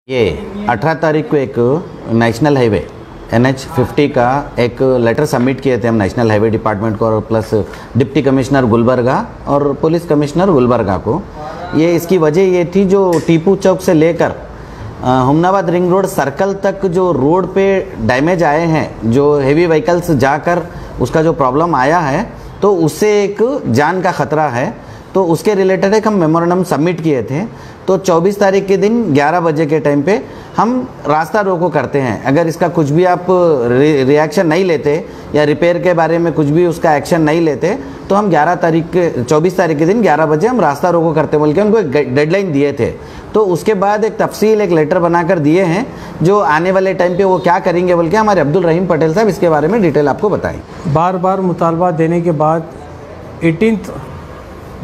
ये 18 तारीख को एक नेशनल हाईवे NH50 का एक लेटर सबमिट किए थे हम नेशनल हाईवे डिपार्टमेंट को और प्लस डिप्टी कमिश्नर गुलबर्गा और पुलिस कमिश्नर गुलबर्गा को। ये इसकी वजह ये थी जो टीपू चौक से लेकर हुमनाबाद रिंग रोड सर्कल तक जो रोड पे डैमेज आए हैं, जो हेवी व्हीकल्स जाकर उसका जो प्रॉब्लम आया है तो उससे एक जान का खतरा है। तो उसके रिलेटेड एक हम मेमोरेंडम सबमिट किए थे। तो 24 तारीख के दिन 11 बजे के टाइम पे हम रास्ता रोको करते हैं। अगर इसका कुछ भी आप रिएक्शन नहीं लेते या रिपेयर के बारे में कुछ भी उसका एक्शन नहीं लेते तो हम 24 तारीख के दिन 11 बजे हम रास्ता रोको करते बोल के उनको एक डेडलाइन दिए थे। तो उसके बाद एक तफसील एक लेटर बनाकर दिए हैं जो आने वाले टाइम पे वो क्या करेंगे बोल के हमारे अब्दुल रहीम पटेल साहब इसके बारे में डिटेल आपको बताएं। बार बार मुतालबा देने के बाद 18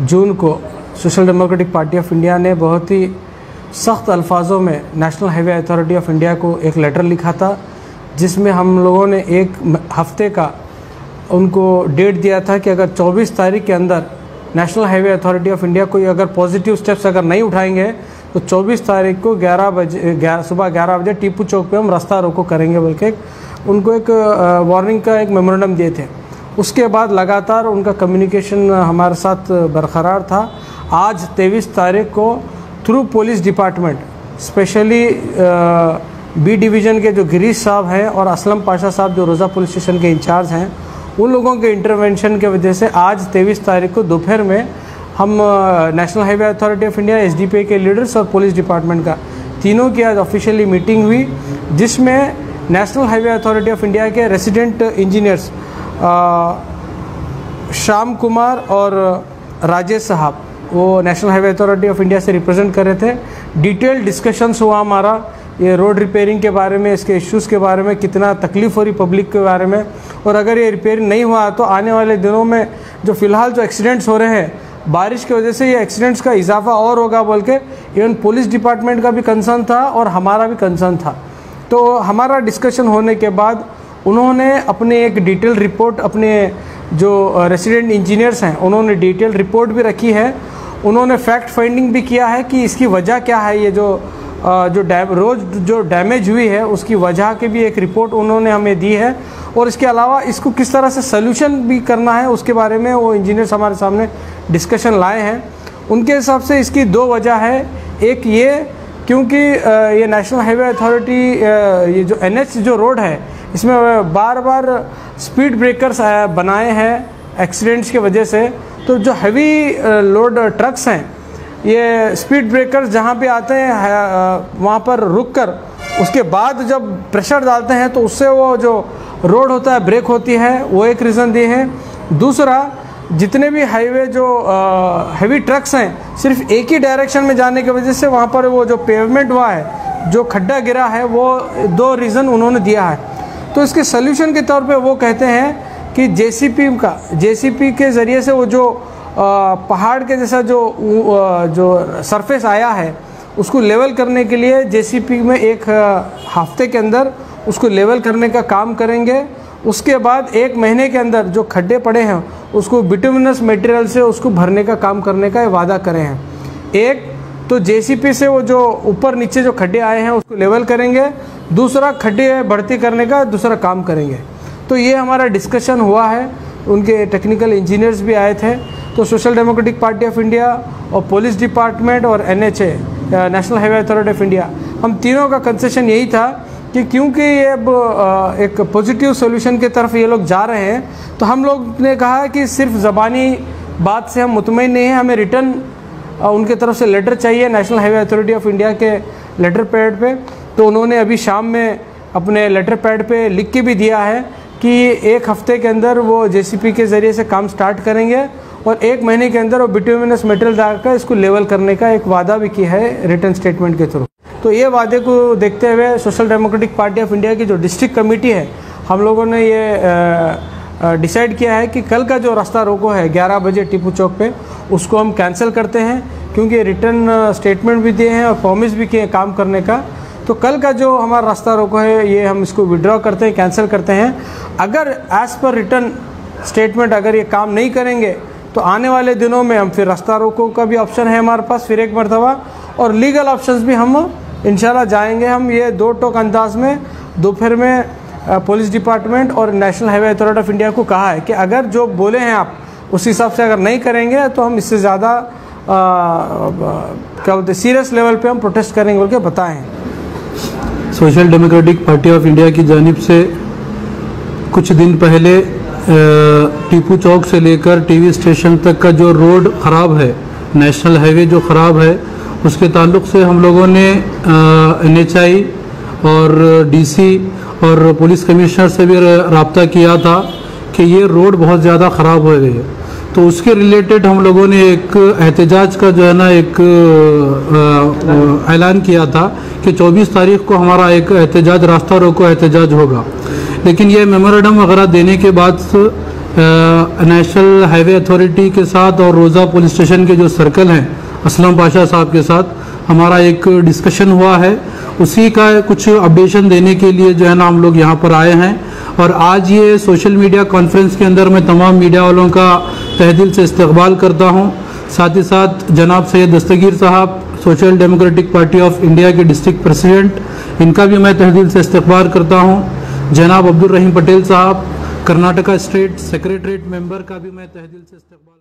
जून को social democratic party of India ने बहुत ही सख्त अल्फाजों में national highway authority of India को एक लेटर लिखा था, जिसमें हम लोगों ने एक हफ्ते का उनको डेट दिया था कि अगर 24 तारीख के अंदर national highway authority of India कोई अगर पॉजिटिव स्टेप्स अगर नहीं उठाएंगे तो 24 तारीख को सुबह 11 बजे टीपू चौक पे हम रास्ता रोको करेंगे बोल के उनको एक वार्निंग का एक मेमोरेंडम दिए थे। उसके बाद लगातार उनका कम्युनिकेशन हमारे साथ बरकरार था। आज 23 तारीख को through police department specially B division के जो गिरीश साहब हैं और असलम पाशा साहब जो रोज़ा पुलिस स्टेशन के इंचार्ज हैं, उन लोगों के इंटरवेंशन के वजह से आज 23 तारीख को दोपहर में हम national highway authority of India SDPI के लीडर्स और पुलिस डिपार्टमेंट का तीनों की आज ऑफिशियली मीटिंग हुई, जिसमें national highway authority of India के रेसिडेंट इंजीनियर्स श्याम कुमार और राजेश साहब वो national highway authority of India से रिप्रेजेंट कर रहे थे। डिटेल डिस्कशंस हुआ हमारा ये रोड रिपेयरिंग के बारे में, इसके इश्यूज़ के बारे में, कितना तकलीफ़ हो रही पब्लिक के बारे में, और अगर ये रिपेयरिंग नहीं हुआ तो आने वाले दिनों में जो फ़िलहाल जो एक्सीडेंट्स हो रहे हैं बारिश की वजह से ये एक्सीडेंट्स का इजाफा और होगा बोल के इवन पुलिस डिपार्टमेंट का भी कंसर्न था और हमारा भी कंसर्न था। तो हमारा डिस्कशन होने के बाद उन्होंने अपने एक डिटेल रिपोर्ट, अपने जो रेसिडेंट इंजीनियर्स हैं उन्होंने डिटेल रिपोर्ट भी रखी है। उन्होंने फैक्ट फाइंडिंग भी किया है कि इसकी वजह क्या है, ये जो डैमेज हुई है उसकी वजह की भी एक रिपोर्ट उन्होंने हमें दी है, और इसके अलावा इसको किस तरह से सल्यूशन भी करना है उसके बारे में वो इंजीनियर्स हमारे सामने डिस्कशन लाए हैं। उनके हिसाब से इसकी दो वजह है। एक ये क्योंकि ये नेशनल हाईवे अथॉरिटी ये जो NH जो रोड है इसमें बार बार स्पीड ब्रेकर्स बनाए हैं एक्सीडेंट्स की वजह से। तो जो हैवी लोड ट्रक्स हैं ये स्पीड ब्रेकर्स जहाँ पे आते हैं वहाँ पर रुक कर उसके बाद जब प्रेशर डालते हैं तो उससे वो जो रोड होता है ब्रेक होती है, वो एक रीज़न दिए हैं। दूसरा, जितने भी हाईवे जो हैवी ट्रक्स हैं सिर्फ एक ही डायरेक्शन में जाने की वजह से वहाँ पर वो जो पेवमेंट हुआ है, जो खड्डा गिरा है, वो दो रीज़न उन्होंने दिया है। तो इसके सल्यूशन के तौर पे वो कहते हैं कि JCP के ज़रिए से वो जो पहाड़ के जैसा जो सरफेस आया है उसको लेवल करने के लिए JCP में एक हफ्ते के अंदर उसको लेवल करने का काम करेंगे। उसके बाद 1 महीने के अंदर जो खड्डे पड़े हैं उसको बिटुमिनस मटेरियल से उसको भरने का काम करने का वादा करे हैं। एक तो JCP से वो जो ऊपर नीचे जो खड्डे आए हैं उसको लेवल करेंगे, दूसरा खड्डे भर्ती करने का दूसरा काम करेंगे। तो ये हमारा डिस्कशन हुआ है, उनके टेक्निकल इंजीनियर्स भी आए थे। तो social democratic party of India और पुलिस डिपार्टमेंट और NHA national highway authority of India, हम तीनों का कंसेशन यही था कि क्योंकि ये अब एक पॉजिटिव सॉल्यूशन की तरफ ये लोग जा रहे हैं तो हम लोग ने कहा कि सिर्फ ज़बानी बात से हम मुतमईन नहीं हैं, हमें रिटर्न उनके तरफ से लेटर चाहिए national highway authority of India के लेटर पैड पे। तो उन्होंने अभी शाम में अपने लेटर पैड पे लिख के भी दिया है कि 1 हफ्ते के अंदर वो JCP के ज़रिए से काम स्टार्ट करेंगे और 1 महीने के अंदर वो बिटुमिनस मटेरियल डालकर इसको लेवल करने का एक वादा भी किया है रिटर्न स्टेटमेंट के थ्रू। तो ये वादे को देखते हुए social democratic party of India की जो डिस्ट्रिक्ट कमेटी है, हम लोगों ने ये डिसाइड किया है कि कल का जो रास्ता रोको है 11 बजे टीपू चौक पे उसको हम कैंसिल करते हैं, क्योंकि रिटर्न स्टेटमेंट भी दिए हैं और प्रॉमिस भी किए काम करने का। तो कल का जो हमारा रास्ता रोको है ये हम इसको विड्रॉ करते हैं, कैंसिल करते हैं। अगर एज़ पर रिटर्न स्टेटमेंट अगर ये काम नहीं करेंगे तो आने वाले दिनों में हम फिर रास्ता रोको का भी ऑप्शन है हमारे पास फिर एक मरतबा, और लीगल ऑप्शंस भी हम इंशाल्लाह जाएंगे हम। ये 2 टोक अंदाज में दोपहर में पुलिस डिपार्टमेंट और national highway authority of India को कहा है कि अगर जो बोले हैं आप उस हिसाब से अगर नहीं करेंगे तो हम इससे ज़्यादा क्या बोलते सीरियस लेवल पे हम प्रोटेस्ट करेंगे बोल के बताए हैं। Social democratic party of India की जानिब से कुछ दिन पहले टीपू चौक से लेकर टीवी स्टेशन तक का जो रोड ख़राब है, नेशनल हाईवे जो ख़राब है, उसके ताल्लुक़ से हम लोगों ने NHI और DC और पुलिस कमिश्नर से भी रब्ता किया था कि ये रोड बहुत ज़्यादा ख़राब हो गई है। तो उसके रिलेटेड हम लोगों ने एक एहतजाज का जो है ना एक ऐलान किया था कि 24 तारीख को हमारा एक एहतजाज, रास्ता रोको एहतजाज होगा। लेकिन ये मेमोरेंडम वगैरह देने के बाद नेशनल हाईवे अथॉरिटी के साथ और रोज़ा पुलिस स्टेशन के जो सर्कल हैं असलम पाशा साहब के साथ हमारा एक डिस्कशन हुआ है। उसी का कुछ अपडेशन देने के लिए जो है ना हम लोग यहाँ पर आए हैं। और आज ये सोशल मीडिया कॉन्फ्रेंस के अंदर मैं तमाम मीडिया वालों का तहे दिल से इस्तकबाल करता हूँ। साथ ही साथ जनाब सैयद दस्तगीर साहब, social democratic party of India के डिस्ट्रिक्ट प्रेसिडेंट, इनका भी मैं तहे दिल से इस्तकबाल करता हूँ। जनाब अब्दुल रहीम पटेल साहब, कर्नाटका स्टेट सेक्रेटरीट मेंबर का भी मैं तहे दिल से इस्तकबाल